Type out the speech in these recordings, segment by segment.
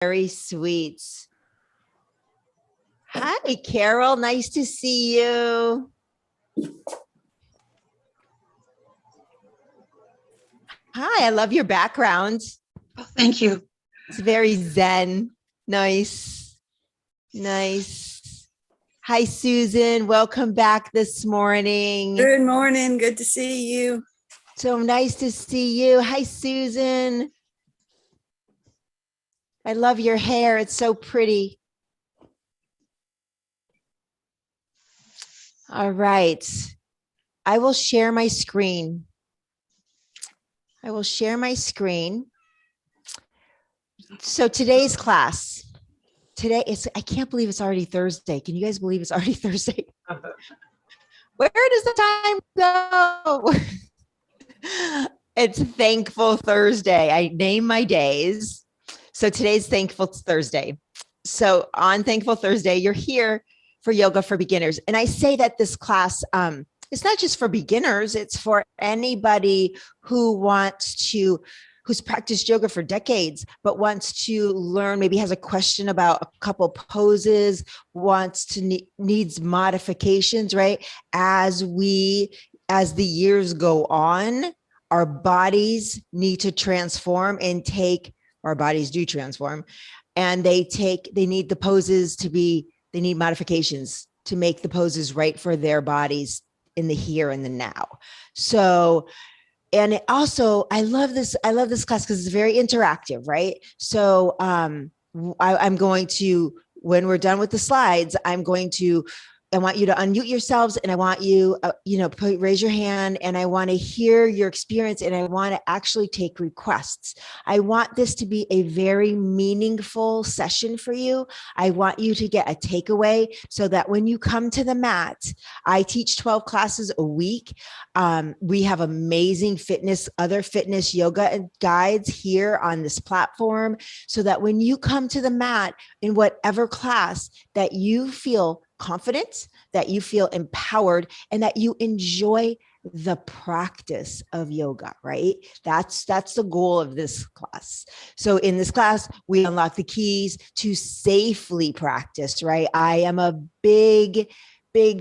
Very sweet. Hi, Carol. Nice to see you. Hi, I love your background. Oh, thank you. It's very zen. Nice. Nice. Hi, Susan. Welcome back this morning. Good morning. Good to see you. So nice to see you. Hi, Susan. I love your hair. It's so pretty. All right. I will share my screen. I will share my screen. So today's class, I can't believe it's already Thursday. Can you guys believe it's already Thursday? Where does the time go? It's Thankful Thursday. I name my days. So today's Thankful Thursday. So on Thankful Thursday, you're here for Yoga for Beginners. And I say that this class, it's not just for beginners, it's for anybody who's practiced yoga for decades, but wants to learn, maybe has a question about a couple poses, needs modifications, right? As the years go on, our bodies need to transform our bodies do transform, and they need the poses they need modifications to make the poses right for their bodies in the here and the now. So, and also I love this class because it's very interactive, right? So I'm going to, when we're done with the slides, I want you to unmute yourselves, and I want you, raise your hand, and I want to hear your experience, and I want to actually take requests. I want this to be a very meaningful session for you. I want you to get a takeaway so that when you come to the mat, I teach 12 classes a week. We have amazing other fitness yoga guides here on this platform, so that when you come to the mat in whatever class, that you feel confident, that you feel empowered, and that you enjoy the practice of yoga, right? That's the goal of this class. So in this class, we unlock the keys to safely practice, right? I am a big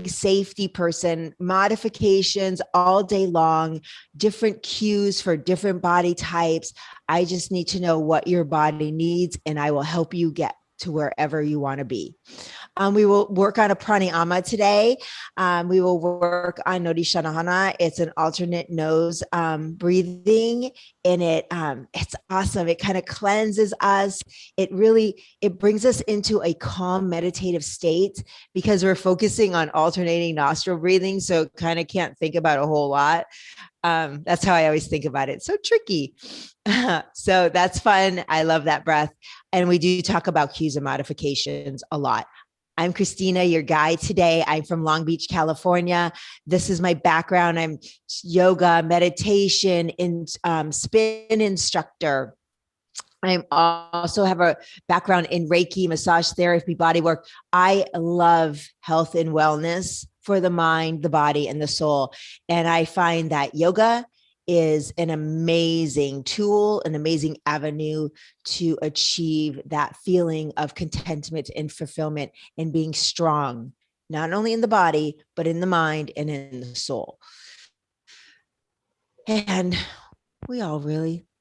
safety person, modifications all day long, different cues for different body types. I just need to know what your body needs, and I will help you get to wherever you want to be. We will work on a pranayama today. We will work on Nodi Shanahana. It's an alternate nose breathing, and it's awesome. It kind of cleanses us. It brings us into a calm meditative state because we're focusing on alternating nostril breathing. So kind of can't think about a whole lot. That's how I always think about it. So tricky. So that's fun. I love that breath. And we do talk about cues and modifications a lot. I'm Christina, your guide today. I'm from Long Beach, California. This is my background. I'm yoga, meditation, and spin instructor. I also have a background in Reiki, massage therapy, body work. I love health and wellness for the mind, the body, and the soul. And I find that yoga is an amazing tool, an amazing avenue to achieve that feeling of contentment and fulfillment and being strong, not only in the body, but in the mind and in the soul. And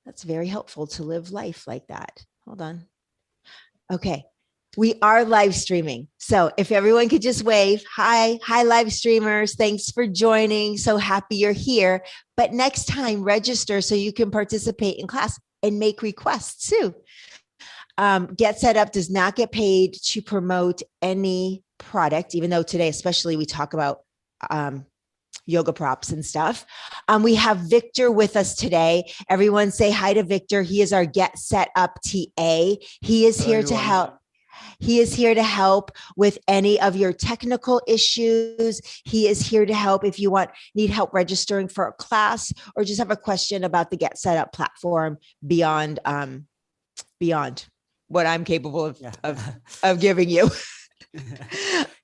that's very helpful to live life like that. Hold on. Okay. We are live streaming. So if everyone could just wave, hi live streamers. Thanks for joining. So happy you're here. But next time, register so you can participate in class and make requests too. Get Set Up does not get paid to promote any product, even though today, especially, we talk about yoga props and stuff. We have Victor with us today. Everyone say hi to Victor. He is our Get Set Up TA. He is here to help. He is here to help with any of your technical issues. He is here to help if you need help registering for a class or just have a question about the Get Set Up platform beyond what I'm capable of giving you.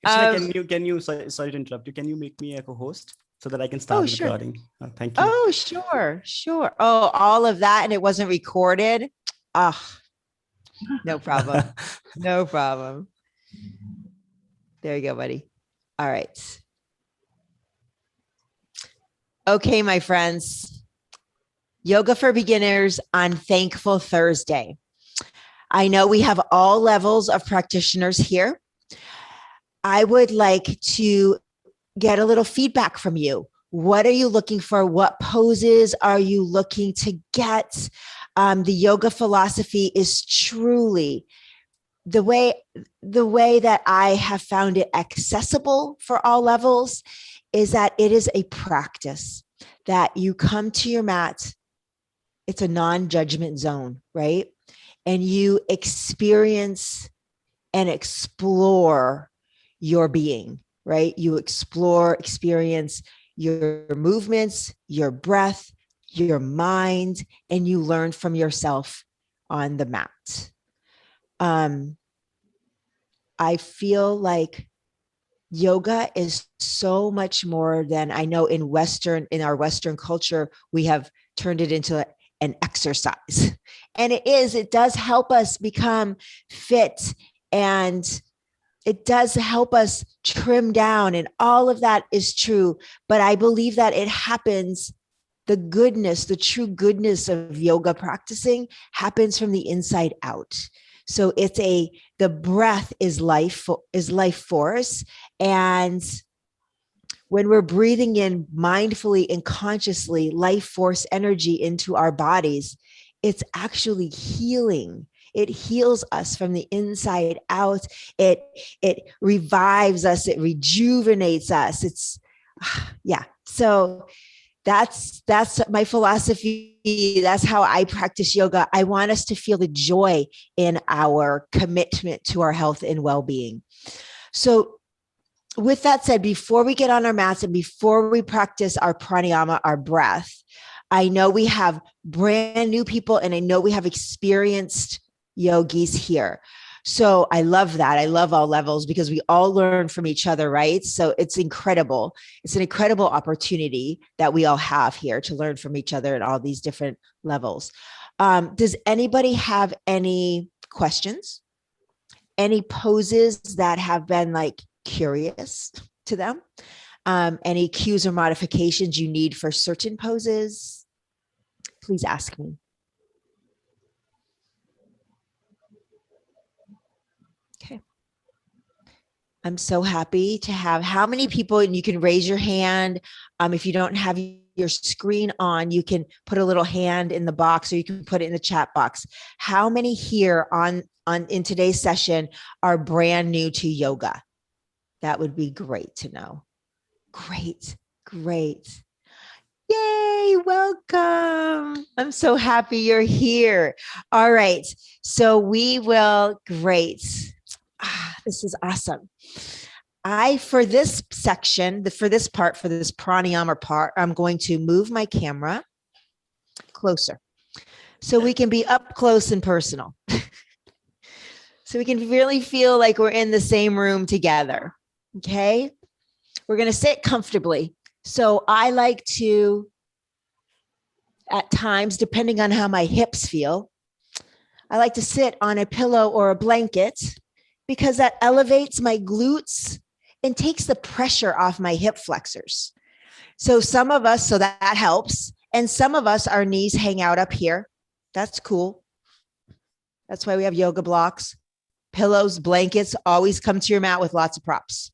Can you sorry to interrupt you. Can you make me a co-host so that I can start recording? Thank you. Oh, sure. Oh, all of that, and it wasn't recorded. No problem. No problem. There you go, buddy. All right. Okay, my friends. Yoga for Beginners on Thankful Thursday. I know we have all levels of practitioners here. I would like to get a little feedback from you. What are you looking for? What poses are you looking to get? The yoga philosophy is truly the way that I have found it accessible for all levels is that it is a practice that you come to your mat. It's a non-judgment zone, right? And you experience and explore your being, right? You experience your movements, your breath, your mind, and you learn from yourself on the mat. I feel like yoga is so much more than I know in our Western culture, we have turned it into an exercise. And it does help us become fit, and it does help us trim down, and all of that is true. But I believe that it happens, the true goodness of yoga practicing happens from the inside out. So the breath is life force. And when we're breathing in mindfully and consciously life force energy into our bodies, it's actually healing. It heals us from the inside out. It revives us. It rejuvenates us. Yeah. So that's my philosophy. That's how I practice yoga. I want us to feel the joy in our commitment to our health and well-being. So with that said, before we get on our mats and before we practice our pranayama, our breath, I know we have brand new people, and I know we have experienced yogis here. So I love that. I love all levels because we all learn from each other, right? So it's incredible. It's an incredible opportunity that we all have here to learn from each other at all these different levels. Does anybody have any questions? Any poses that have been like curious to them? Any cues or modifications you need for certain poses? Please ask me. Okay. I'm so happy to have how many people, and you can raise your hand. If you don't have your screen on, you can put a little hand in the box, or you can put it in the chat box. How many here in today's session are brand new to yoga? That would be great to know. Great. Yay, welcome. I'm so happy you're here. All right. So great. This is awesome. For this section, for this pranayama part, I'm going to move my camera closer so we can be up close and personal. So we can really feel like we're in the same room together. Okay. We're going to sit comfortably. So I like to, at times, depending on how my hips feel, I like to sit on a pillow or a blanket because that elevates my glutes and takes the pressure off my hip flexors. So that helps. And some of us, our knees hang out up here. That's cool. That's why we have yoga blocks, pillows, blankets. Always come to your mat with lots of props.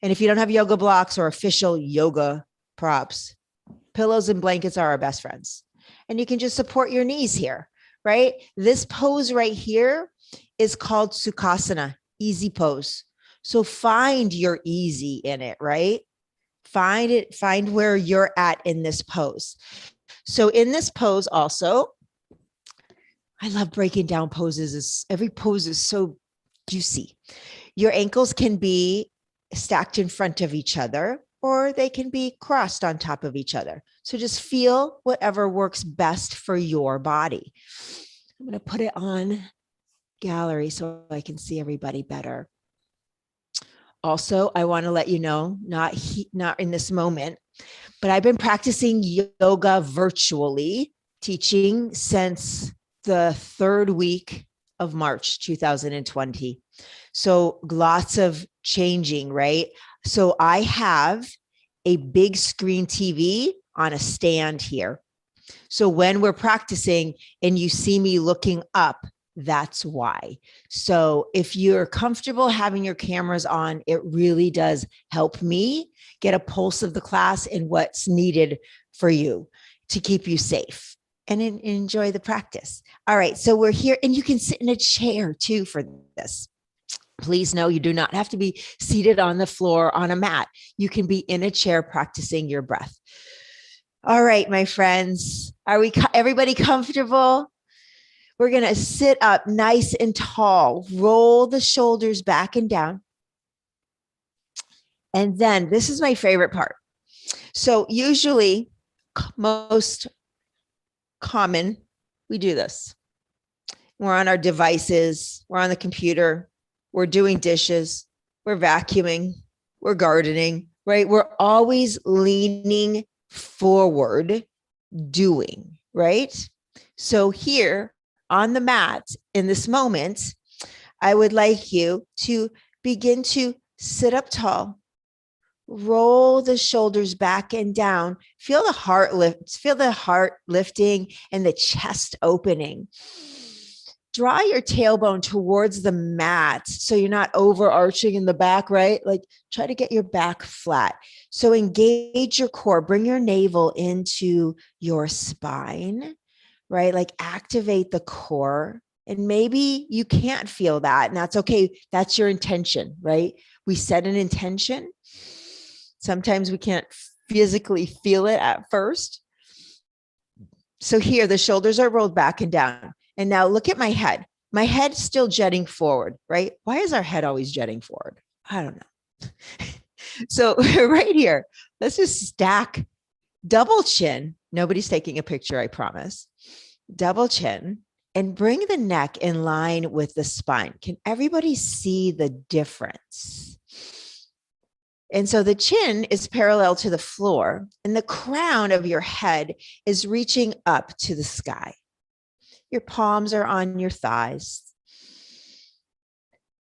And if you don't have yoga blocks or official yoga props, pillows and blankets are our best friends. And you can just support your knees here, right? This pose right here is called Sukhasana, easy pose. So find your easy in it, right? Find where you're at in this pose. So in this pose also, I love breaking down poses. Every pose is so juicy. Your ankles can be stacked in front of each other, or they can be crossed on top of each other. So just feel whatever works best for your body. I'm going to put it on gallery so I can see everybody better. Also, I want to let you know, not in this moment, but I've been practicing yoga virtually, teaching since the third week of March 2020. So lots of changing, right? So I have a big screen TV on a stand here. So when we're practicing and you see me looking up, that's why. So if you're comfortable having your cameras on, it really does help me get a pulse of the class and what's needed for you to keep you safe and enjoy the practice. All right, so we're here, and you can sit in a chair too for this. Please know you do not have to be seated on the floor on a mat. You can be in a chair practicing your breath. All right, my friends, are everybody comfortable? We're going to sit up nice and tall, roll the shoulders back and down. And then this is my favorite part. So usually, most common, we do this. We're on our devices, we're on the computer, we're doing dishes, we're vacuuming, we're gardening, right? We're always leaning forward, doing, right? So here on the mat in this moment, I would like you to begin to sit up tall, roll the shoulders back and down, feel the heart lifting and the chest opening. Draw your tailbone towards the mat so you're not overarching in the back, right? Like try to get your back flat. So engage your core, bring your navel into your spine, right? Like activate the core. And maybe you can't feel that, and that's okay. That's your intention, right? We set an intention. Sometimes we can't physically feel it at first. So here, the shoulders are rolled back and down. And now look at my head. My head's still jetting forward, right? Why is our head always jetting forward? I don't know. So right here, let's just stack double chin. Nobody's taking a picture, I promise. Double chin and bring the neck in line with the spine. Can everybody see the difference? And so the chin is parallel to the floor, and the crown of your head is reaching up to the sky. Your palms are on your thighs.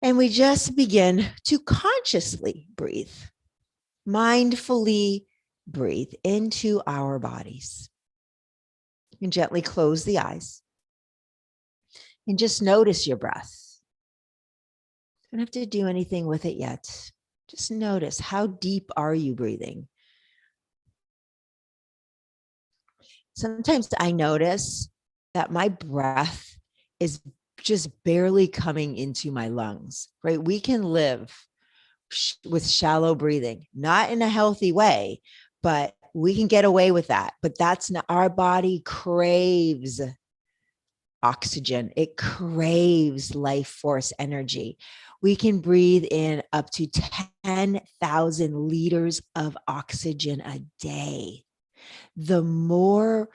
And we just begin to consciously breathe, mindfully breathe into our bodies. You can gently close the eyes and just notice your breath. You don't have to do anything with it yet. Just notice, how deep are you breathing? Sometimes I notice that my breath is just barely coming into my lungs, right? We can live with shallow breathing, not in a healthy way, but we can get away with that. But that's not, our body craves oxygen. It craves life force energy. We can breathe in up to 10,000 liters of oxygen a day. The more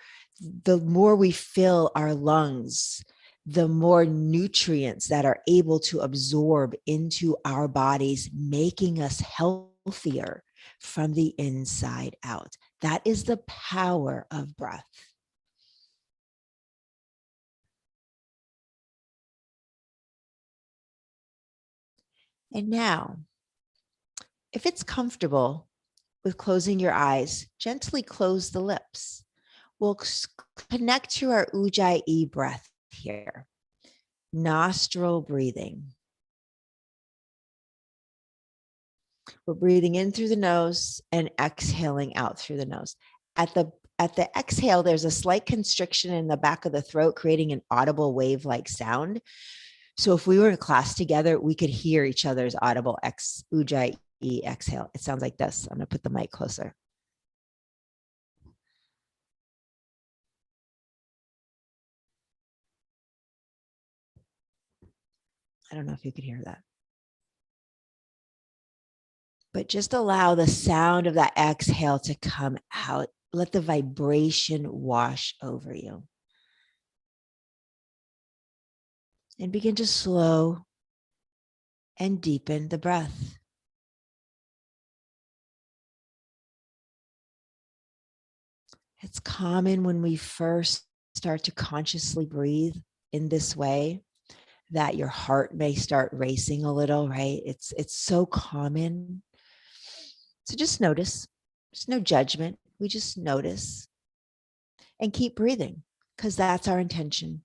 we fill our lungs, the more nutrients that are able to absorb into our bodies, making us healthier from the inside out. That is the power of breath. And now, if it's comfortable with closing your eyes, gently close the lips. We'll connect to our Ujjayi breath here. Nostril breathing. We're breathing in through the nose and exhaling out through the nose. At the exhale, there's a slight constriction in the back of the throat, creating an audible wave-like sound. So if we were in class together, we could hear each other's audible Ujjayi exhale. It sounds like this. I'm going to put the mic closer. I don't know if you could hear that. But just allow the sound of that exhale to come out. Let the vibration wash over you. And begin to slow and deepen the breath. It's common when we first start to consciously breathe in this way that your heart may start racing a little, right? It's so common. So just notice. There's no judgment. We just notice and keep breathing, because that's our intention,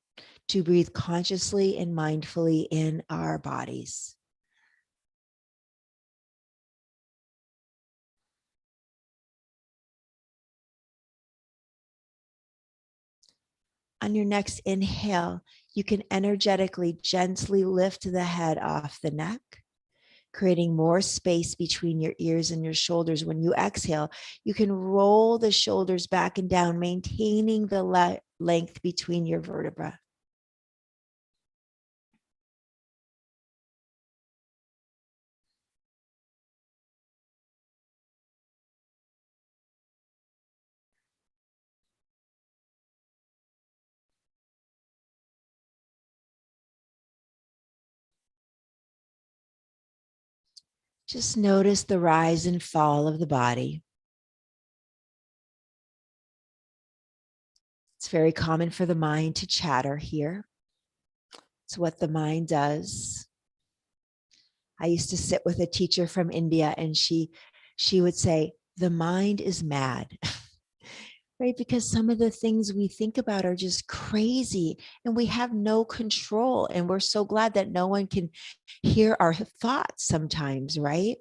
to breathe consciously and mindfully in our bodies. On your next inhale, you can energetically, gently lift the head off the neck, creating more space between your ears and your shoulders. When you exhale, you can roll the shoulders back and down, maintaining the length between your vertebrae. Just notice the rise and fall of the body. It's very common for the mind to chatter here. It's what the mind does. I used to sit with a teacher from India, and she would say, the mind is mad, right? Because some of the things we think about are just crazy and we have no control. And we're so glad that no one can hear our thoughts sometimes, right?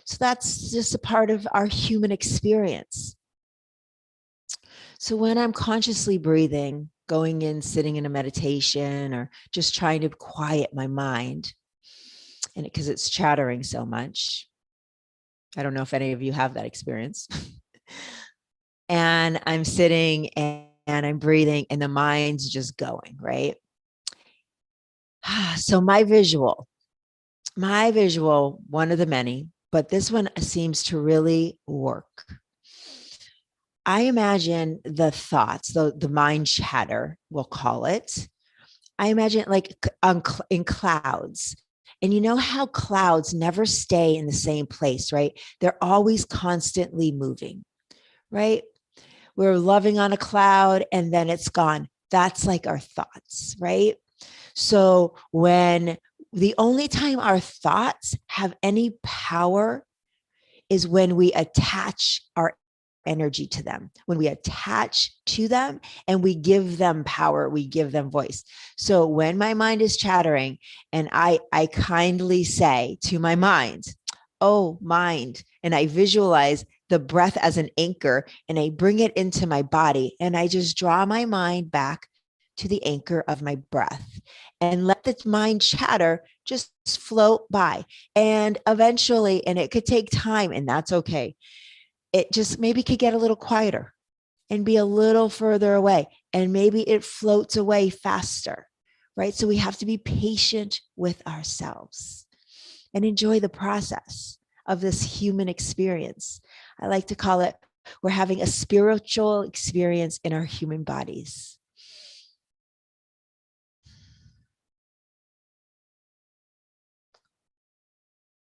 So that's just a part of our human experience. So when I'm consciously breathing, going in, sitting in a meditation, or just trying to quiet my mind, and because it's chattering so much, I don't know if any of you have that experience. And I'm sitting and I'm breathing and the mind's just going, right? So my visual, one of the many, but this one seems to really work. I imagine the thoughts, the mind chatter, we'll call it. I imagine like in clouds. And you know how clouds never stay in the same place, right? They're always constantly moving, right? We're loving on a cloud and then it's gone. That's like our thoughts, right? So when the only time our thoughts have any power is when we attach our energy to them, when we attach to them and we give them power, we give them voice. So when my mind is chattering and I kindly say to my mind, oh, mind, and I visualize the breath as an anchor and I bring it into my body and I just draw my mind back to the anchor of my breath and let the mind chatter just float by. And eventually, and it could take time, and that's okay, it just maybe could get a little quieter and be a little further away. And maybe it floats away faster, right? So we have to be patient with ourselves and enjoy the process of this human experience. I like to call it, we're having a spiritual experience in our human bodies.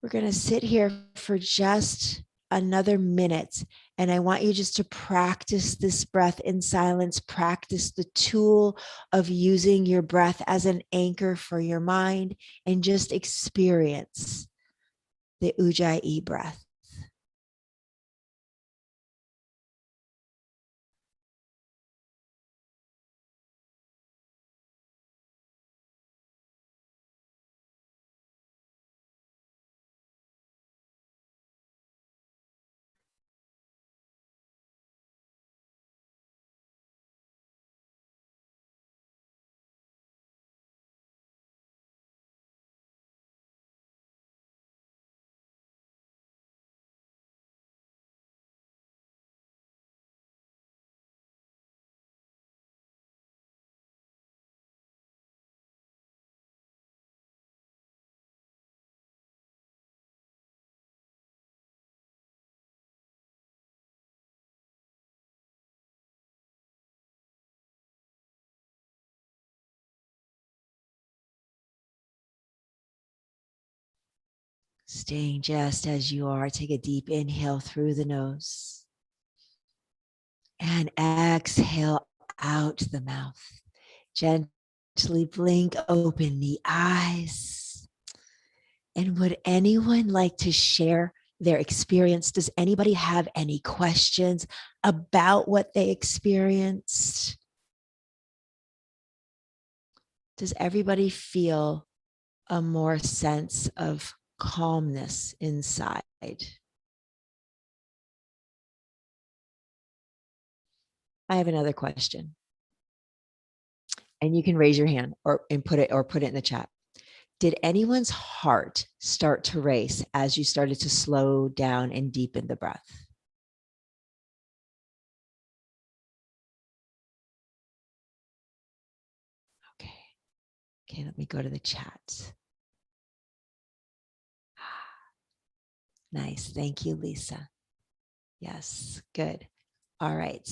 We're going to sit here for just another minute. And I want you just to practice this breath in silence, practice the tool of using your breath as an anchor for your mind, and just experience the Ujjayi breath. Staying just as you are, take a deep inhale through the nose and exhale out the mouth. Gently Gently blink open the eyes. And would anyone like to share their experience? Does anybody have any questions about what they experienced? Does everybody feel a more sense of calmness inside? I have another question. And you can raise your hand or put it in the chat. Did anyone's heart start to race as you started to slow down and deepen the breath? Okay, let me go to the chat. Nice. Thank you, Lisa. Yes, good. All right.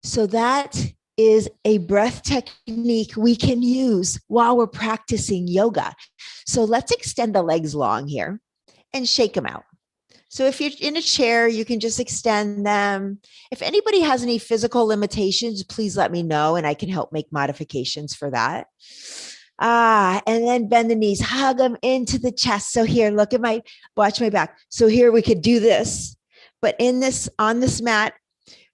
So that is a breath technique we can use while we're practicing yoga. So let's extend the legs long here and shake them out. So if you're in a chair, you can just extend them. If anybody has any physical limitations, please let me know and I can help make modifications for that. And then bend the knees, hug them into the chest. So here, look at watch my back. So here we could do this, but on this mat,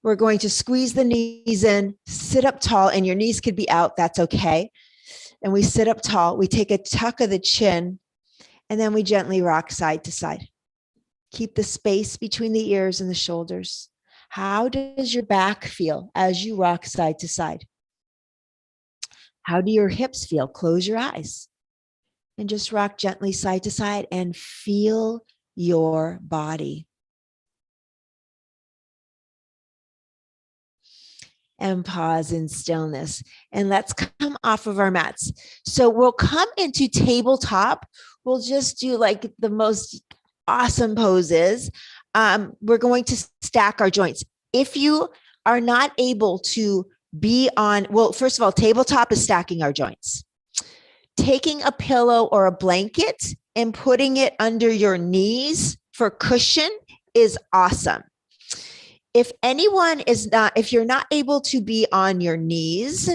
we're going to squeeze the knees in, sit up tall, and your knees could be out. That's okay. And we sit up tall. We take a tuck of the chin, and then we gently rock side to side. Keep the space between the ears and the shoulders. How does your back feel as you rock side to side? How do your hips feel? Close your eyes and just rock gently side to side and feel your body. And pause in stillness. And let's come off of our mats. So we'll come into tabletop. We'll just do like the most awesome poses. We're going to stack our joints. If you are not able to be on, well, first of all, tabletop is stacking our joints. Taking a pillow or a blanket and putting it under your knees for cushion is awesome. If you're not able to be on your knees,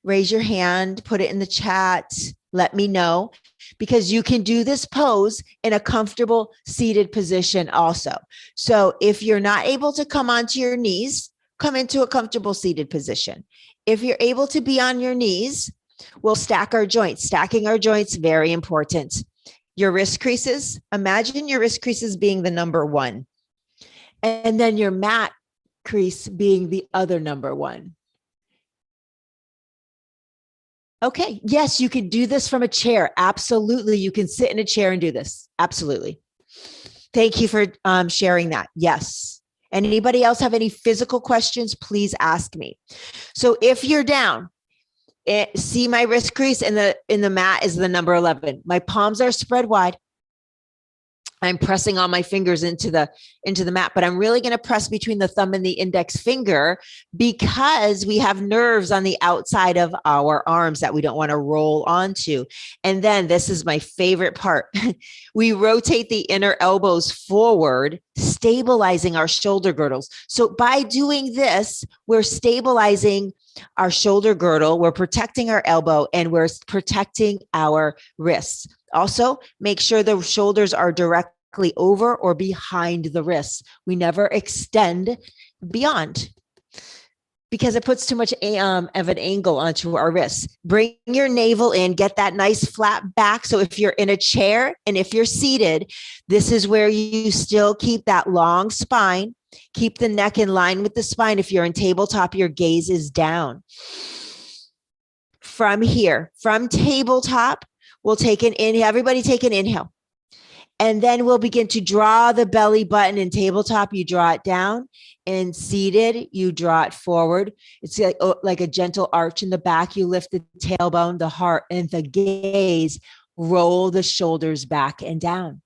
raise your hand, put it in the chat, let me know, because you can do this pose in a comfortable seated position also. So if you're not able to come onto your knees, come into a comfortable seated position. If you're able to be on your knees, we'll stack our joints. Stacking our joints, very important. Your wrist creases, imagine your wrist creases being the number one. And then your mat crease being the other number one. Okay, yes, you can do this from a chair. Absolutely, you can sit in a chair and do this. Absolutely. Thank you for sharing that. Yes. Anybody else have any physical questions? Please ask me. So if you're down, see my wrist crease in the mat is the number 11. My palms are spread wide. I'm pressing all my fingers into the mat, but I'm really going to press between the thumb and the index finger because we have nerves on the outside of our arms that we don't want to roll onto. And then this is my favorite part. We rotate the inner elbows forward, stabilizing our shoulder girdles. So by doing this, we're stabilizing our shoulder girdle, we're protecting our elbow, and we're protecting our wrists. Also, make sure the shoulders are directly over or behind the wrists. We never extend beyond because it puts too much of an angle onto our wrists. Bring your navel in, get that nice flat back. So if you're in a chair and if you're seated, this is where you still keep that long spine. Keep the neck in line with the spine. If you're in tabletop, your gaze is down. From here, from tabletop, we'll take an inhale. Everybody take an inhale. And then we'll begin to draw the belly button. In tabletop, you draw it down. And seated, you draw it forward. It's like a gentle arch in the back. You lift the tailbone, the heart, and the gaze. Roll the shoulders back and down.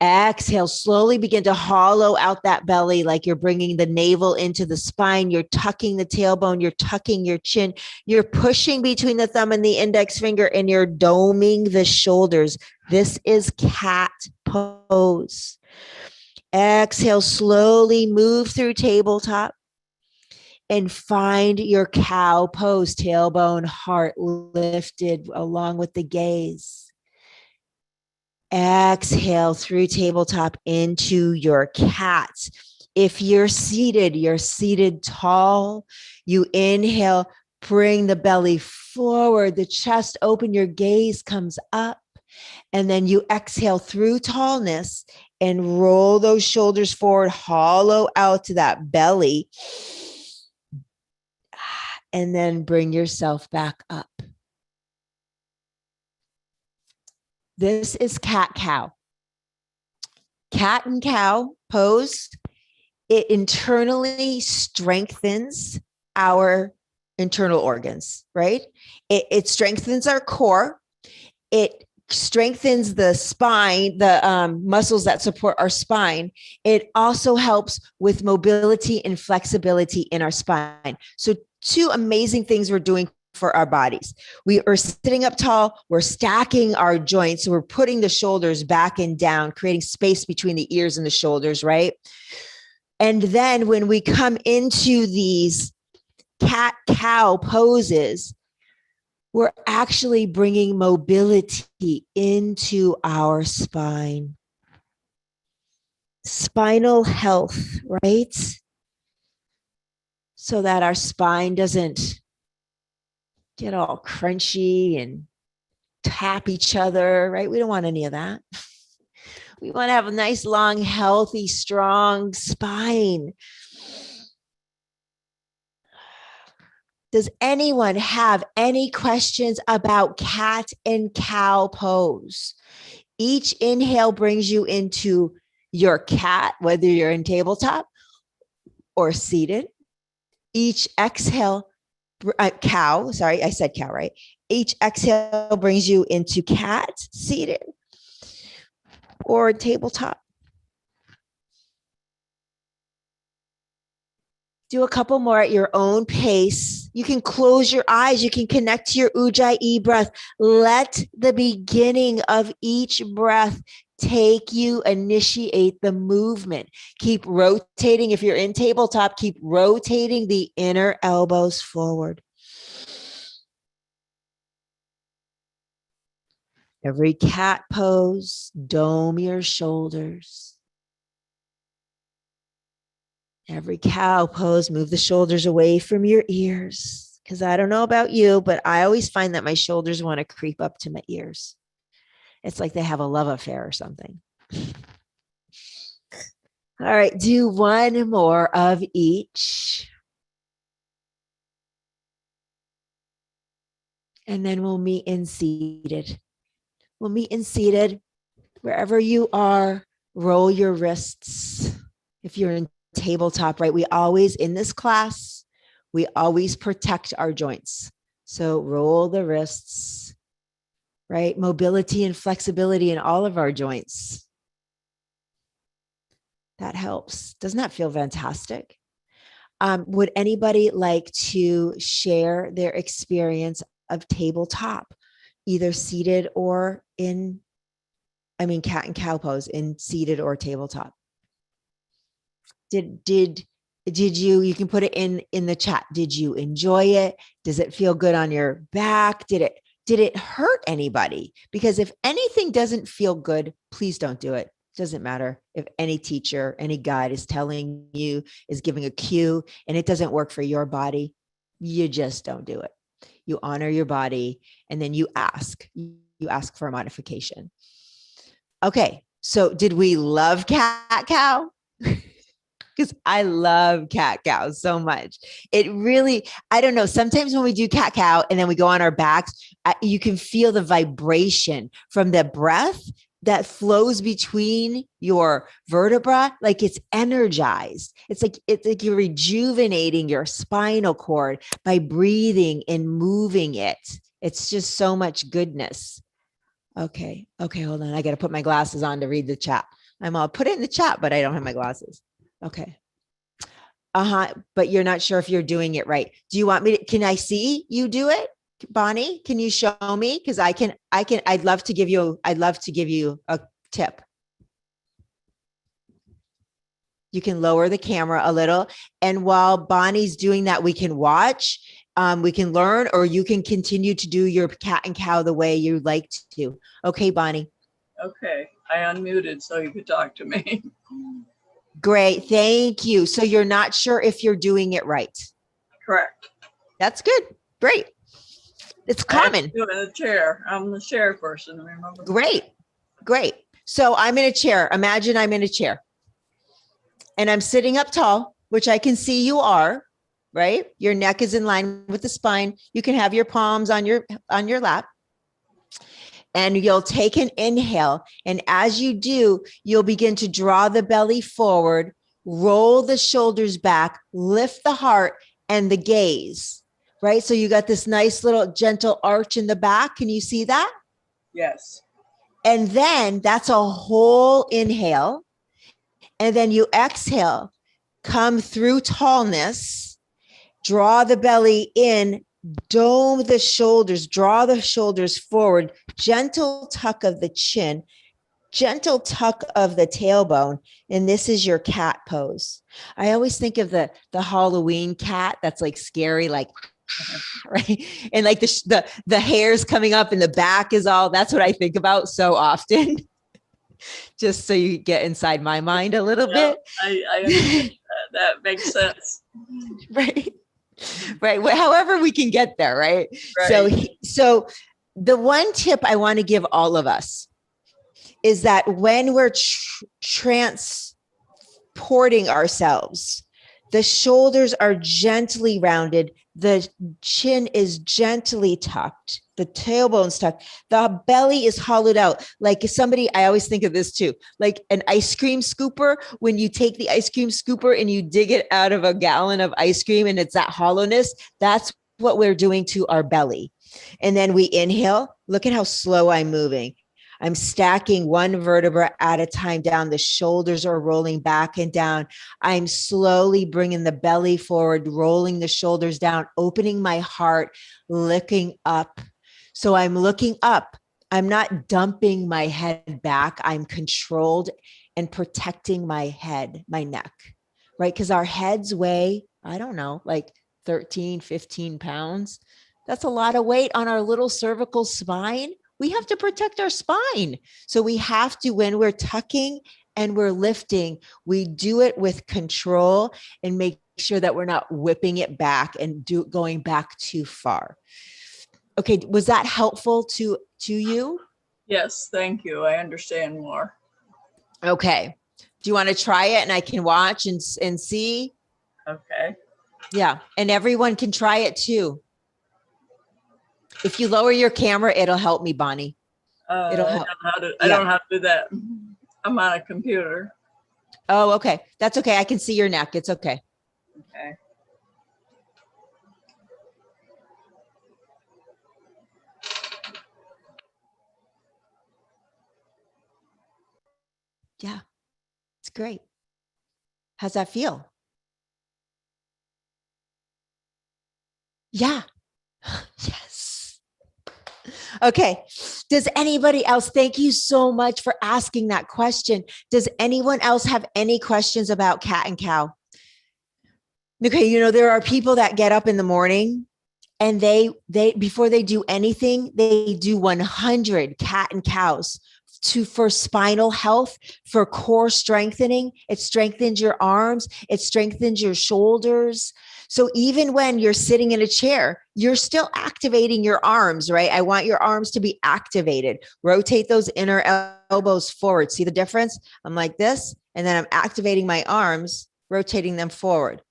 Exhale, slowly begin to hollow out that belly like you're bringing the navel into the spine. You're tucking the tailbone. You're tucking your chin. You're pushing between the thumb and the index finger, and you're doming the shoulders. This is cat pose. Exhale, slowly move through tabletop. and find your cow pose, tailbone, heart lifted along with the gaze. Exhale through tabletop into your cat. If you're seated tall. You inhale, bring the belly forward, the chest open, your gaze comes up. And then you exhale through tallness and roll those shoulders forward, hollow out to that belly. And then bring yourself back up. This is cat-cow. Cat and cow pose. It internally strengthens our internal organs, right? It strengthens our core. It strengthens the spine, the muscles that support our spine. It also helps with mobility and flexibility in our spine. So two amazing things we're doing for our bodies. We are sitting up tall, we're stacking our joints, so we're putting the shoulders back and down, creating space between the ears and the shoulders, right? And then when we come into these cat-cow poses, we're actually bringing mobility into our spine. Spinal health, right? So that our spine doesn't get all crunchy and tap each other, right? We don't want any of that. We want to have a nice, long, healthy, strong spine. Does anyone have any questions about cat and cow pose? Each inhale brings you into your cat, whether you're in tabletop or seated. Each exhale, cow, sorry, I said cow, right? Each exhale brings you into cat, seated, or tabletop. Do a couple more at your own pace. You can close your eyes. You can connect to your Ujjayi breath. Let the beginning of each breath take you, initiate the movement. Keep rotating. If you're in tabletop, keep rotating the inner elbows forward. Every cat pose, dome your shoulders. Every cow pose, move the shoulders away from your ears. Because I don't know about you, but I always find that my shoulders want to creep up to my ears. It's like they have a love affair or something. All right, do one more of each. And then we'll meet in seated. We'll meet in seated. Wherever you are, roll your wrists. If you're in tabletop, right? We always, in this class, we always protect our joints. So roll the wrists, right? Mobility and flexibility in all of our joints. That helps. Doesn't that feel fantastic? Would anybody like to share their experience of tabletop, either seated or in, cat and cow pose in seated or tabletop? Did you can put it in the chat. Did you enjoy it? Does it feel good on your back? Did it hurt anybody? Because if anything doesn't feel good, please don't do it. It doesn't matter if any teacher, any guide is telling you, is giving a cue, and it doesn't work for your body, you just don't do it. You honor your body, and then you ask for a modification. Okay, so did we love cat cow? Because I love cat cow so much. It really, I don't know. Sometimes when we do cat cow and then we go on our backs, you can feel the vibration from the breath that flows between your vertebra. Like it's energized. It's like you're rejuvenating your spinal cord by breathing and moving it. It's just so much goodness. Okay, hold on. I got to put my glasses on to read the chat. I'll put it in the chat, but I don't have my glasses. Okay. But you're not sure if you're doing it right. Do you want me to, can I see you do it? Bonnie, can you show me? Cause I'd love to give you a tip. You can lower the camera a little. And while Bonnie's doing that, we can watch, we can learn, or you can continue to do your cat and cow the way you like to. Okay, Bonnie. Okay, I unmuted so you could talk to me. Great. Thank you. So you're not sure if you're doing it right. Correct. That's good. Great. It's I have to common. do it in a chair. I'm the chairperson, remember? Great. Great. So I'm in a chair. Imagine I'm in a chair and I'm sitting up tall, which I can see you are, right? Your neck is in line with the spine. You can have your palms on your lap. And you'll take an inhale. And as you do, you'll begin to draw the belly forward, roll the shoulders back, lift the heart and the gaze, right? So you got this nice little gentle arch in the back. Can you see that? Yes. And then that's a whole inhale. And then you exhale, come through tallness, draw the belly in, dome the shoulders, draw the shoulders forward, gentle tuck of the chin, gentle tuck of the tailbone. And this is your cat pose. I always think of the Halloween cat that's like scary, like, right? And like the hair's coming up and the back is all, that's what I think about so often. Just so you get inside my mind a little bit. I understand that makes sense. Right. Right. Well, however we can get there. Right. Right. So the one tip I want to give all of us is that when we're transporting ourselves, the shoulders are gently rounded. The chin is gently tucked. The tailbone's tucked. The belly is hollowed out. Like somebody, I always think of this too, like an ice cream scooper. When you take the ice cream scooper and you dig it out of a gallon of ice cream and it's that hollowness, that's what we're doing to our belly. And then we inhale. Look at how slow I'm moving. I'm stacking one vertebra at a time down. The shoulders are rolling back and down. I'm slowly bringing the belly forward, rolling the shoulders down, opening my heart, looking up. So I'm looking up. I'm not dumping my head back. I'm controlled and protecting my head, my neck, right? Because our heads weigh, I don't know, like 13, 15 pounds. That's a lot of weight on our little cervical spine. We have to protect our spine. So we have to, when we're tucking and we're lifting, we do it with control and make sure that we're not whipping it back and going back too far. Okay, was that helpful to you? Yes, thank you. I understand more. Okay. Do you want to try it and I can watch and see? Okay. Yeah, and everyone can try it too. If you lower your camera, it'll help me, Bonnie. It'll help. I don't know how to do that. I'm on a computer. Oh, okay. That's okay. I can see your neck. It's okay. Okay. Yeah, it's great. How's that feel? Yeah. Yes. Okay. Does anybody else, thank you so much for asking that question. Does anyone else have any questions about cat and cow? Okay. You know, there are people that get up in the morning and they before they do anything, they do 100 cat and cows for spinal health, for core strengthening. It strengthens your arms. It strengthens your shoulders. So even when you're sitting in a chair, you're still activating your arms, right? I want your arms to be activated. Rotate those inner elbows forward. See the difference? I'm like this, and then I'm activating my arms, rotating them forward.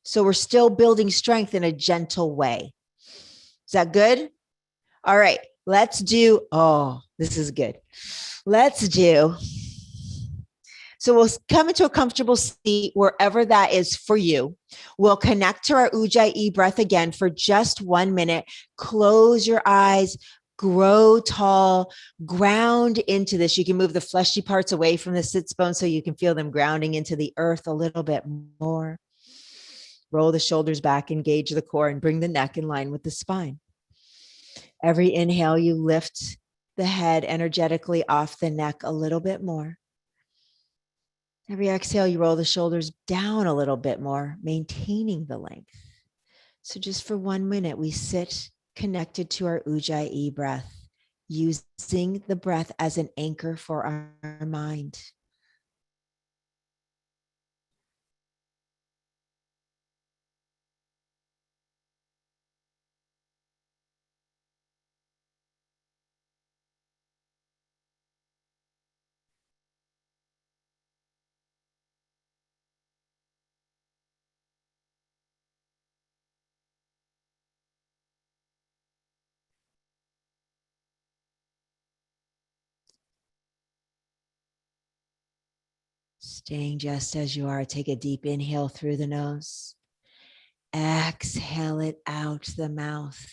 So we're still building strength in a gentle way. Is that good? All right, let's do, oh, this is good. Let's do. So we'll come into a comfortable seat wherever that is for you. We'll connect to our Ujjayi breath again for just 1 minute. Close your eyes, grow tall, ground into this. You can move the fleshy parts away from the sits bone so you can feel them grounding into the earth a little bit more. Roll the shoulders back, engage the core, and bring the neck in line with the spine. Every inhale, you lift the head energetically off the neck a little bit more. Every exhale, you roll the shoulders down a little bit more, maintaining the length. So just for 1 minute, we sit connected to our Ujjayi breath, using the breath as an anchor for our mind. Staying just as you are, take a deep inhale through the nose. Exhale it out the mouth.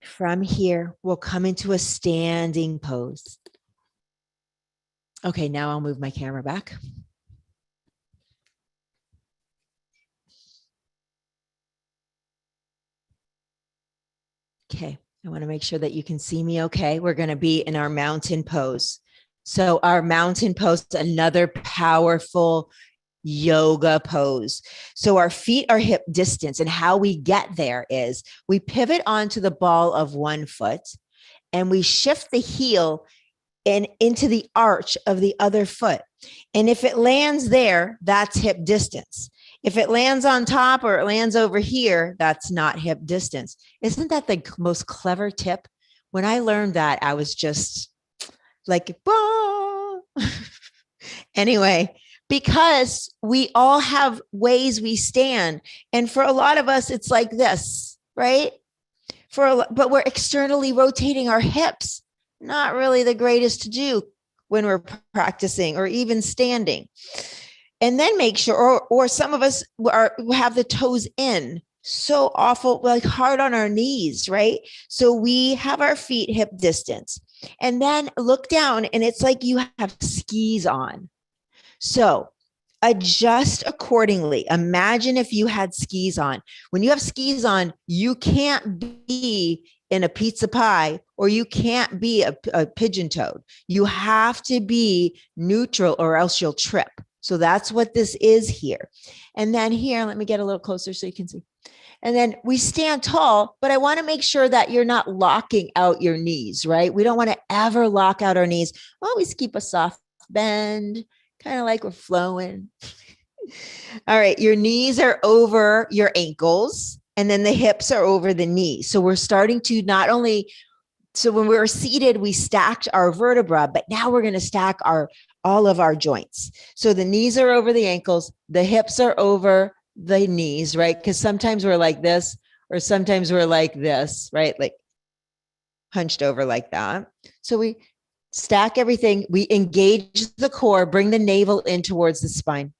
From here, we'll come into a standing pose. Okay, now I'll move my camera back. Okay, I want to make sure that you can see me okay. We're going to be in our mountain pose. So our mountain pose, another powerful yoga pose. So our feet are hip distance, and how we get there is we pivot onto the ball of one foot and we shift the heel and into the arch of the other foot. And if it lands there, that's hip distance. If it lands on top or it lands over here, that's not hip distance. Isn't that the most clever tip? When I learned that, I was just like, anyway, because we all have ways we stand. And for a lot of us, it's like this, right? But we're externally rotating our hips. Not really the greatest to do when we're practicing or even standing. And then make sure, or some of us have the toes in, so awful, like hard on our knees, right? So we have our feet hip distance, and then look down and it's like you have skis on. So adjust accordingly. Imagine if you had skis on. When you have skis on, you can't be in a pizza pie or you can't be a pigeon toed. You have to be neutral or else you'll trip. So that's what this is here. And then here, let me get a little closer so you can see. And then we stand tall, but I want to make sure that you're not locking out your knees, right? We don't want to ever lock out our knees. Always keep a soft bend, kind of like we're flowing. All right, your knees are over your ankles, and then the hips are over the knees. So we're starting to not only, so when we were seated, we stacked our vertebra, but now we're going to stack all of our joints. So the knees are over the ankles, the hips are over the knees, right? Because sometimes we're like this, or sometimes we're like this, right? Like hunched over like that. So we stack everything. We engage the core, bring the navel in towards the spine.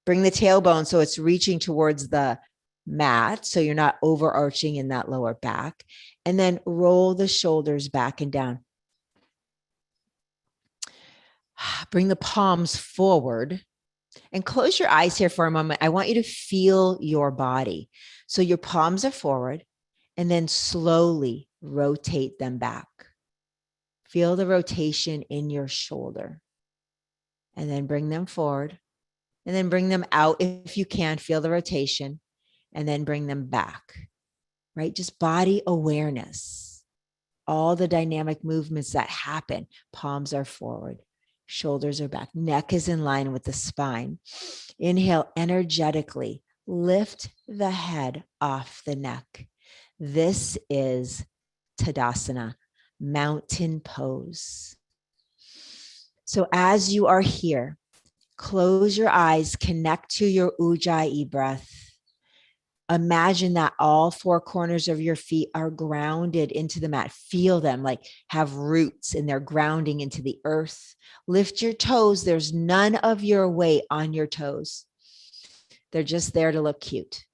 Bring the tailbone so it's reaching towards the mat, so you're not overarching in that lower back. And then roll the shoulders back and down. Bring the palms forward and close your eyes here for a moment. I want you to feel your body. So your palms are forward, and then slowly rotate them back. Feel the rotation in your shoulder, and then bring them forward, and then bring them out if you can. Feel the rotation, and then bring them back, right? Just body awareness. All the dynamic movements that happen. Palms are forward, shoulders are back, neck is in line with the spine. Inhale energetically, lift the head off the neck. This is Tadasana, mountain pose. So as you are here, close your eyes, connect to your Ujjayi breath. Imagine that all four corners of your feet are grounded into the mat. Feel them like have roots and they're grounding into the earth. Lift your toes. There's none of your weight on your toes. They're just there to look cute.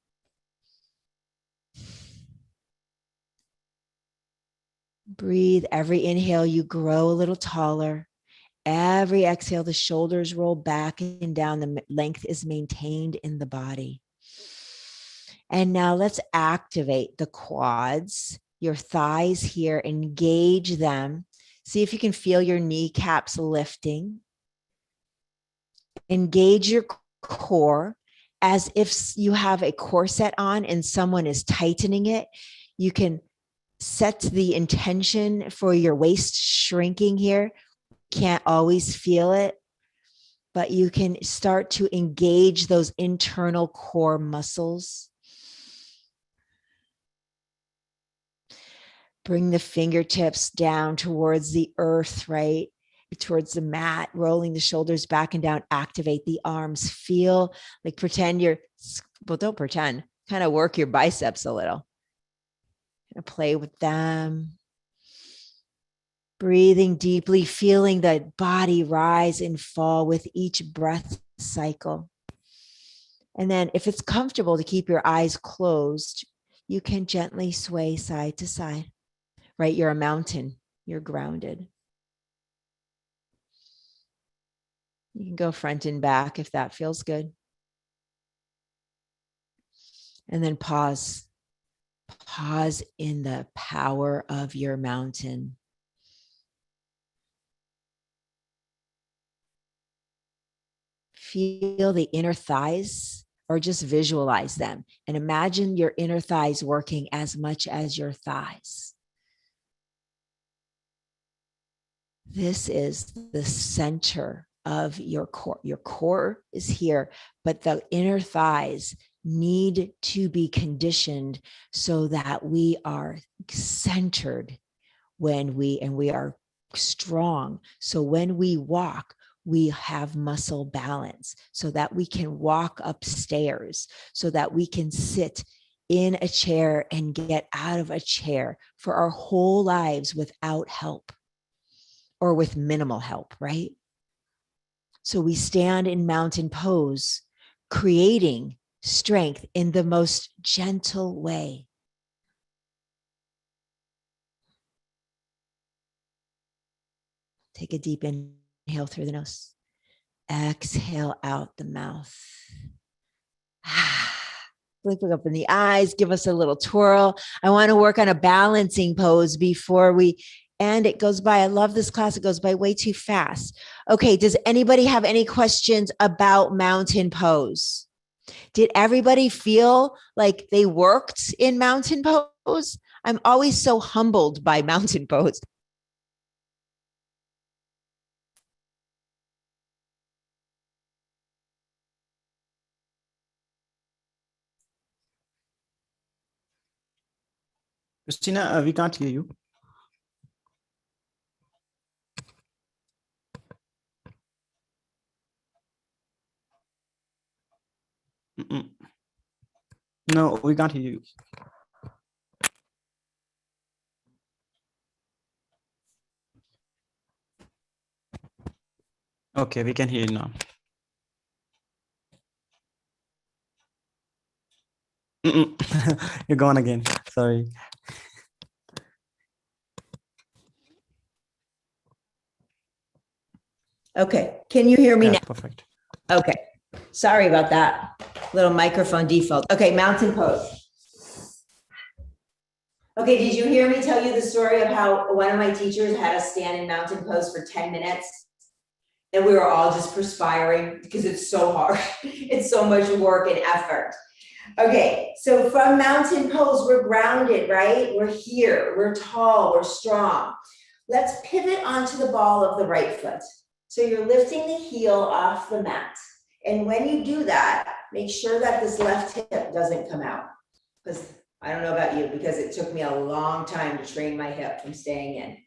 Breathe. Every inhale, you grow a little taller. Every exhale, the shoulders roll back and down. The length is maintained in the body. And now let's activate the quads, your thighs here, engage them. See if you can feel your kneecaps lifting. Engage your core as if you have a corset on and someone is tightening it. You can set the intention for your waist shrinking here. Can't always feel it, but you can start to engage those internal core muscles. Bring the fingertips down towards the earth, right? Towards the mat, rolling the shoulders back and down. Activate the arms. Feel like pretend you're, well, don't pretend, kind of work your biceps a little. Play with them. Breathing deeply, feeling the body rise and fall with each breath cycle. And then if it's comfortable to keep your eyes closed, you can gently sway side to side, right? You're a mountain, you're grounded. You can go front and back if that feels good. And then pause. Pause in the power of your mountain. Feel the inner thighs, or just visualize them and imagine your inner thighs working as much as your thighs. This is the center of your core. Your core is here, but the inner thighs need to be conditioned so that we are centered when we are strong. So when we walk, we have muscle balance so that we can walk upstairs, so that we can sit in a chair and get out of a chair for our whole lives without help or with minimal help, right? So we stand in mountain pose, creating strength in the most gentle way. Take a deep inhale through the nose. Exhale out the mouth. Look up in the eyes, give us a little twirl. I want to work on a balancing pose before we end. It goes by, I love this class, it goes by way too fast. Okay, does anybody have any questions about mountain pose? Did everybody feel like they worked in mountain pose? I'm always so humbled by mountain pose. Christina, we can't hear you. Mm-mm. No, we can't hear you. Okay, we can hear you now. You're gone again. Sorry. Okay, can you hear me now? Perfect. Okay, sorry about that. Little microphone default. Okay, mountain pose. Okay, did you hear me tell you the story of how one of my teachers had us stand in mountain pose for 10 minutes? And we were all just perspiring because it's so hard. It's so much work and effort. Okay, so from mountain pose, we're grounded, right? We're here, we're tall, we're strong. Let's pivot onto the ball of the right foot. So you're lifting the heel off the mat. And when you do that, make sure that this left hip doesn't come out. Because I don't know about you, because it took me a long time to train my hip from staying in.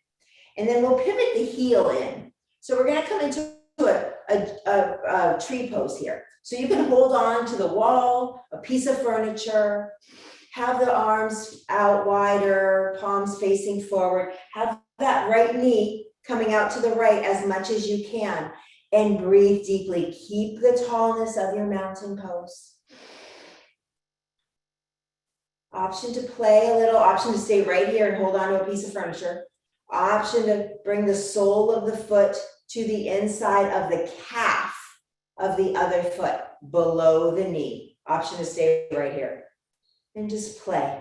And then we'll pivot the heel in. So we're gonna come into a tree pose here. So you can hold on to the wall, a piece of furniture, have the arms out wider, palms facing forward, have that right knee coming out to the right as much as you can, and breathe deeply. Keep the tallness of your mountain pose. Option to play a little, option to stay right here and hold on to a piece of furniture. Option to bring the sole of the foot to the inside of the calf of the other foot, below the knee. Option to stay right here. And just play.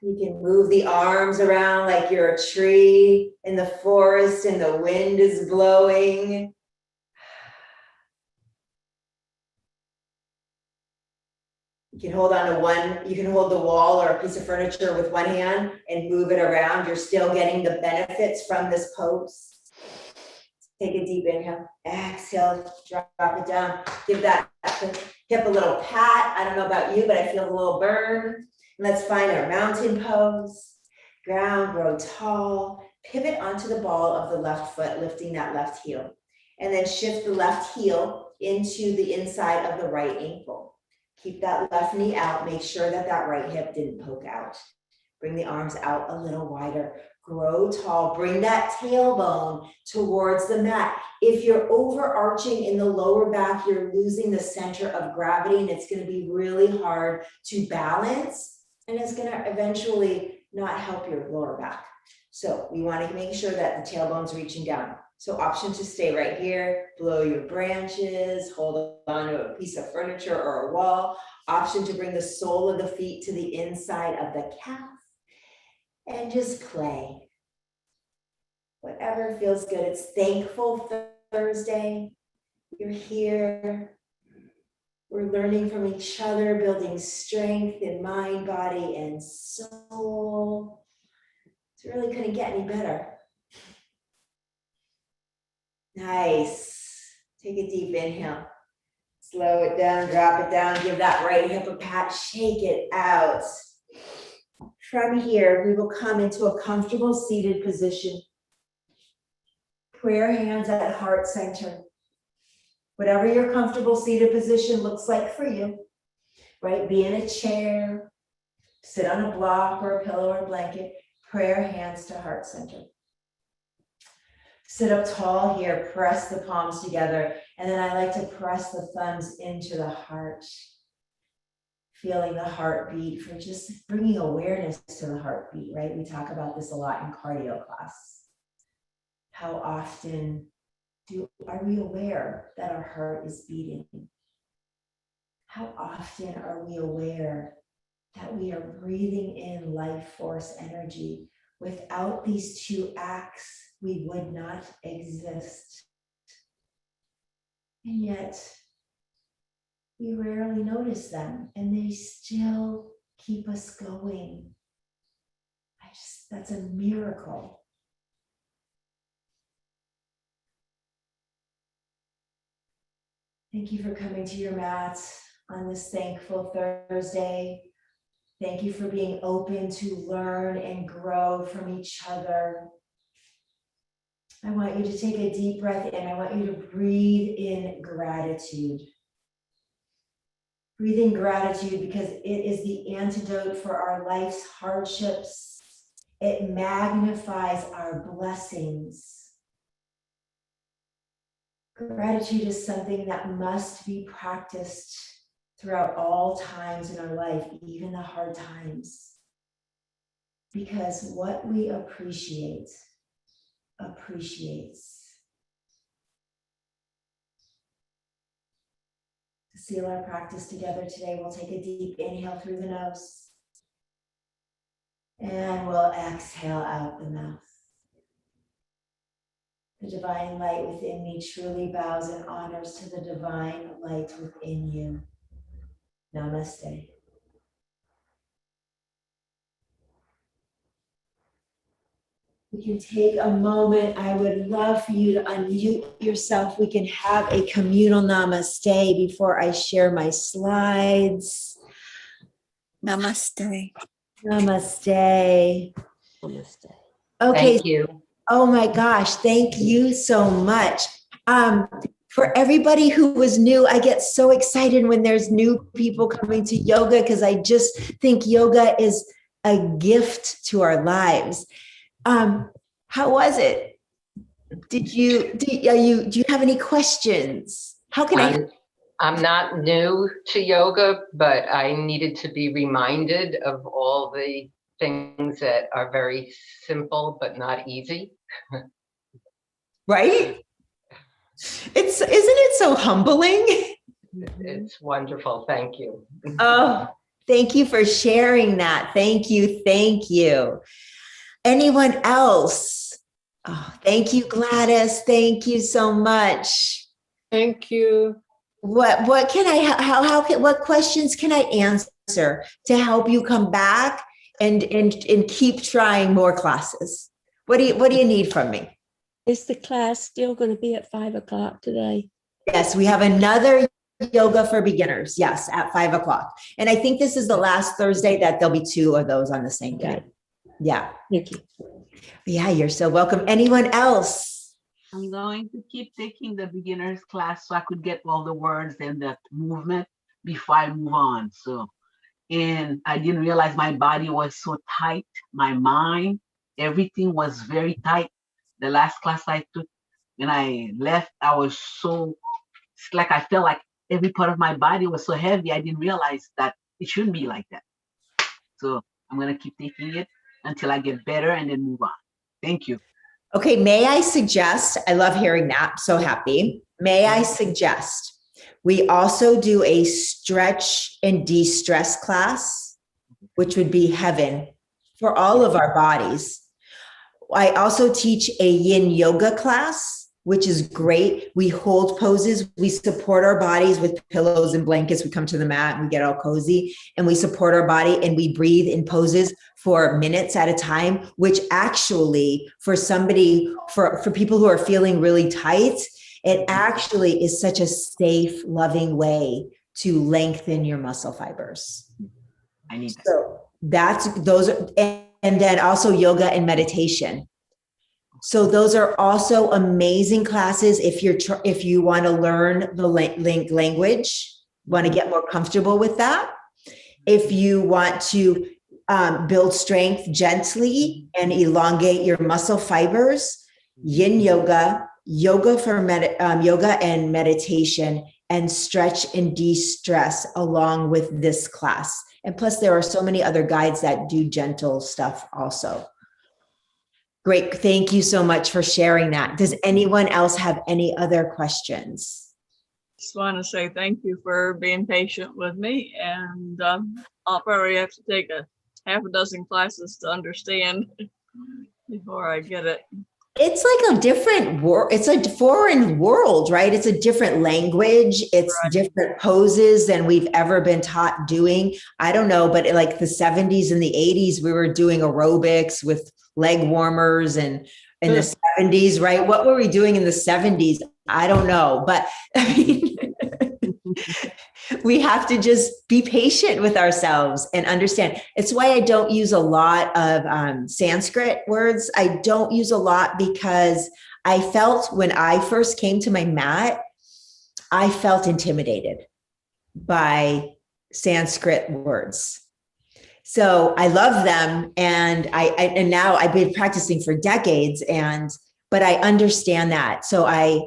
You can move the arms around like you're a tree in the forest and the wind is blowing. You can hold on to one, you can hold the wall or a piece of furniture with one hand and move it around. You're still getting the benefits from this pose. Take a deep inhale, exhale, drop it down. Give that hip a little pat. I don't know about you, but I feel a little burn. Let's find our mountain pose. Ground, grow tall. Pivot onto the ball of the left foot, lifting that left heel. And then shift the left heel into the inside of the right ankle. Keep that left knee out. Make sure that that right hip didn't poke out. Bring the arms out a little wider. Grow tall. Bring that tailbone towards the mat. If you're overarching in the lower back, you're losing the center of gravity, and it's going to be really hard to balance, and it's going to eventually not help your lower back. So we want to make sure that the tailbone's reaching down. So option to stay right here, blow your branches, hold on to a piece of furniture or a wall. Option to bring the sole of the feet to the inside of the calf and just play. Whatever feels good. It's Thankful Thursday. You're here. We're learning from each other, building strength in mind, body, and soul. It really couldn't get any better. Nice. Take a deep inhale. Slow it down, drop it down, give that right hip a pat, shake it out. From here, we will come into a comfortable seated position. Prayer hands at heart center. Whatever your comfortable seated position looks like for you, right? Be in a chair, sit on a block or a pillow or a blanket, prayer hands to heart center. Sit up tall here, press the palms together, and then I like to press the thumbs into the heart. Feeling the heartbeat, for just bringing awareness to the heartbeat, right? We talk about this a lot in cardio class. How often are we aware that our heart is beating? How often are we aware that we are breathing in life force energy? Without these two acts, we would not exist. And yet, we rarely notice them, and they still keep us going. That's a miracle. Thank you for coming to your mats on this Thankful Thursday. Thank you for being open to learn and grow from each other. I want you to take a deep breath in. I want you to breathe in gratitude. Breathe in gratitude because it is the antidote for our life's hardships. It magnifies our blessings. Gratitude is something that must be practiced throughout all times in our life, even the hard times. Because what we appreciate appreciates. To seal our practice together today, we'll take a deep inhale through the nose. And we'll exhale out the mouth. The divine light within me truly bows and honors to the divine light within you. Namaste. We can take a moment. I would love for you to unmute yourself. We can have a communal namaste before I share my slides. Namaste. Namaste. Namaste. Okay. Thank you. Oh my gosh, thank you so much. For everybody who was new, I get so excited when there's new people coming to yoga because I just think yoga is a gift to our lives. How was it? Do you have any questions? How can I'm not new to yoga, but I needed to be reminded of all the things that are very simple but not easy. Right? Isn't it so humbling? It's wonderful. Thank you. Oh, Thank you for sharing that. Thank you. Thank you. Anyone else? Oh, thank you, Gladys. Thank you so much. Thank you. What can I, what questions can I answer to help you come back and keep trying more classes? What do you need from me? Is the class still going to be at 5 o'clock today? Yes, we have another yoga for beginners. Yes, at 5 o'clock. And I think this is the last Thursday that there'll be 2 of those on the same day. Yeah. Thank you. Yeah, you're so welcome. Anyone else? I'm going to keep taking the beginner's class so I could get all the words and the movement before I move on. So, and I didn't realize my body was so tight. My mind, everything was very tight. The last class I took, when I left, I was so, it's like I felt like every part of my body was so heavy. I didn't realize that it shouldn't be like that. So I'm going to keep taking it until I get better and then move on. Thank you. Okay, may I suggest, I love hearing that, so happy. May I suggest we also do a stretch and de-stress class, which would be heaven for all of our bodies. I also teach a yin yoga class, which is great. We hold poses. We support our bodies with pillows and blankets. We come to the mat and we get all cozy and we support our body and we breathe in poses for minutes at a time, which actually for somebody, for people who are feeling really tight, it actually is such a safe, loving way to lengthen your muscle fibers. I need that. So that's, those are, and then also yoga and meditation. So those are also amazing classes if you want to learn the language, want to get more comfortable with that. If you want to build strength gently and elongate your muscle fibers, yin yoga, yoga for yoga and meditation, and stretch and de-stress along with this class. And plus there are so many other guides that do gentle stuff also. Great. Thank you so much for sharing that. Does anyone else have any other questions? Just want to say thank you for being patient with me, and I'll probably have to take a half a dozen classes to understand before I get it. It's like a different world. It's a foreign world, right? It's a different language. It's Right. different poses than we've ever been taught doing. I don't know, but like the 70s and the 80s, we were doing aerobics with leg warmers, and in the 70s, right? What were we doing in the 70s? I don't know, but I mean, we have to just be patient with ourselves and understand. It's why I don't use a lot of Sanskrit words. I don't use a lot because I felt when I first came to my mat, I felt intimidated by Sanskrit words. So I love them, and and now I've been practicing for decades, but I understand that. So I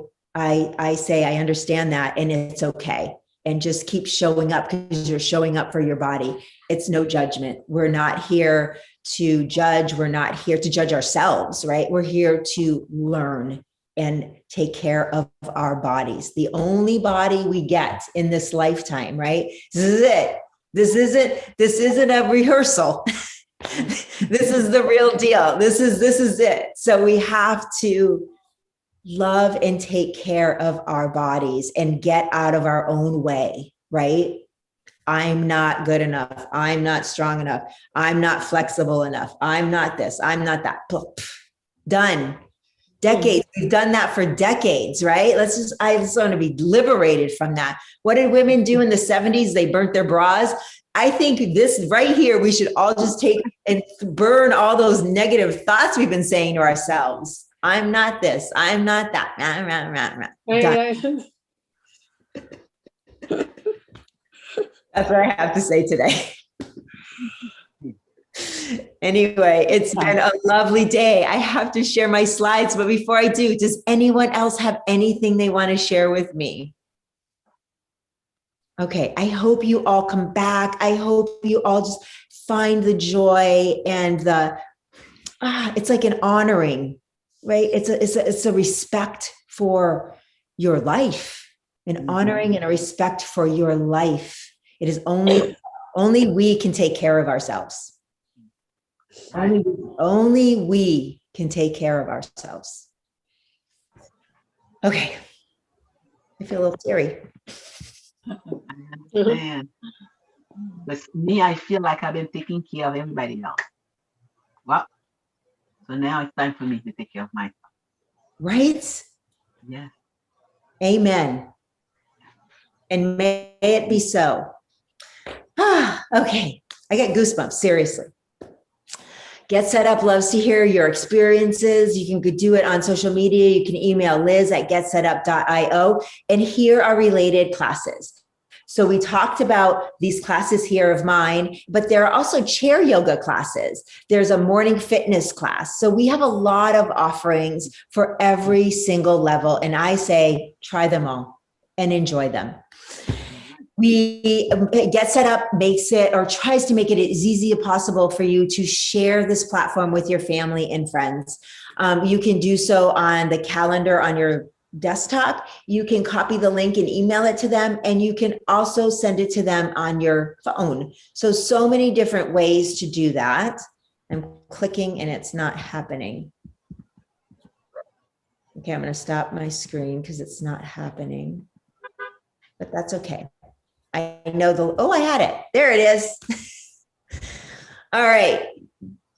say I understand that, and it's okay. And just keep showing up because you're showing up for your body. It's no judgment. We're not here to judge. We're not here to judge ourselves, right? We're here to learn and take care of our bodies. The only body we get in this lifetime, right? This is it. This isn't a rehearsal. This is the real deal. This is it. So we have to love and take care of our bodies and get out of our own way, right? I'm not good enough. I'm not strong enough. I'm not flexible enough. I'm not this. I'm not that. Done. Decades. We've done that for decades, right? I just want to be liberated from that. What did women do in the 70s? They burnt their bras. I think this right here, we should all just take and burn all those negative thoughts we've been saying to ourselves. I'm not this. I'm not that. Done. That's what I have to say today. Anyway, it's been a lovely day. I have to share my slides, but before I do, does anyone else have anything they want to share with me? Okay, I hope you all come back. I hope you all just find the joy and it's like an honoring, right? It's a respect for your life, an honoring and a respect for your life. It is only Only we can take care of ourselves. Only we can take care of ourselves. Okay. I feel a little teary. Man, but me, I feel like I've been taking care of everybody else. Well, so now it's time for me to take care of myself. Right? Yeah. Amen. And may it be so. Okay. I get goosebumps, seriously. Get Set Up loves to hear your experiences. You can do it on social media. You can email liz@getsetup.io. And here are related classes. So we talked about these classes here of mine, but there are also chair yoga classes. There's a morning fitness class. So we have a lot of offerings for every single level. And I say, try them all and enjoy them. We Get Set Up makes it, or tries to make it as easy as possible for you to share this platform with your family and friends. You can do so on the calendar on your desktop. You can copy the link and email it to them, and you can also send it to them on your phone. So many different ways to do that. I'm clicking and it's not happening. Okay, I'm going to stop my screen because it's not happening, but that's okay. I know I had it. There it is. All right.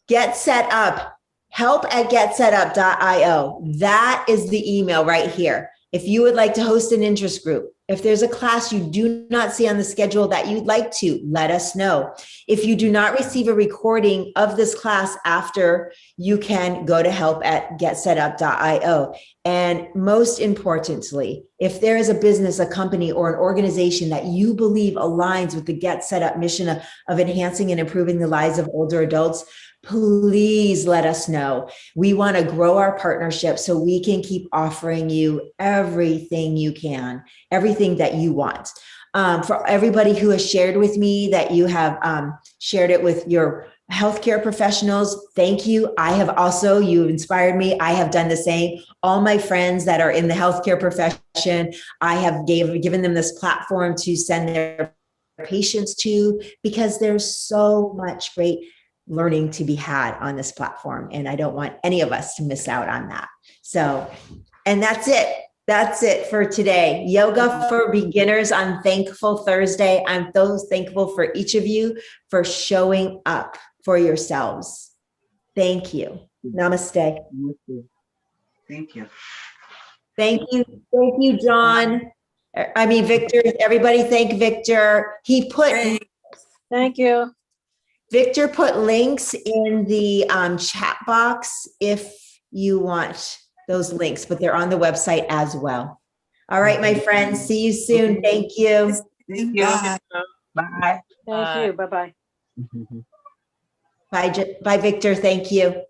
Get Set Up. help@getsetup.io. That is the email right here. If you would like to host an interest group, if there's a class you do not see on the schedule that you'd like to, let us know. If you do not receive a recording of this class after, you can go to help@getsetup.io. And most importantly, if there is a business, a company, or an organization that you believe aligns with the Get Set Up mission of enhancing and improving the lives of older adults, please let us know. We want to grow our partnership so we can keep offering you everything you can, everything that you want. For everybody who has shared with me that you have shared it with your healthcare professionals, thank you. You've inspired me. I have done the same. All my friends that are in the healthcare profession, I have given them this platform to send their patients to, because there's so much great learning to be had on this platform. And I don't want any of us to miss out on that. So, and that's it. That's it for today. Yoga for Beginners on Thankful Thursday. I'm so thankful for each of you for showing up for yourselves. Thank you. Namaste. Thank you. Thank you. Thank you, John. Victor. Everybody thank Victor. Thank you. Victor put links in the chat box if you want those links, but they're on the website as well. All right, my friends, see you soon. Thank you. Thank you. Bye. Bye. Thank you. Bye-bye. Bye, Victor. Thank you.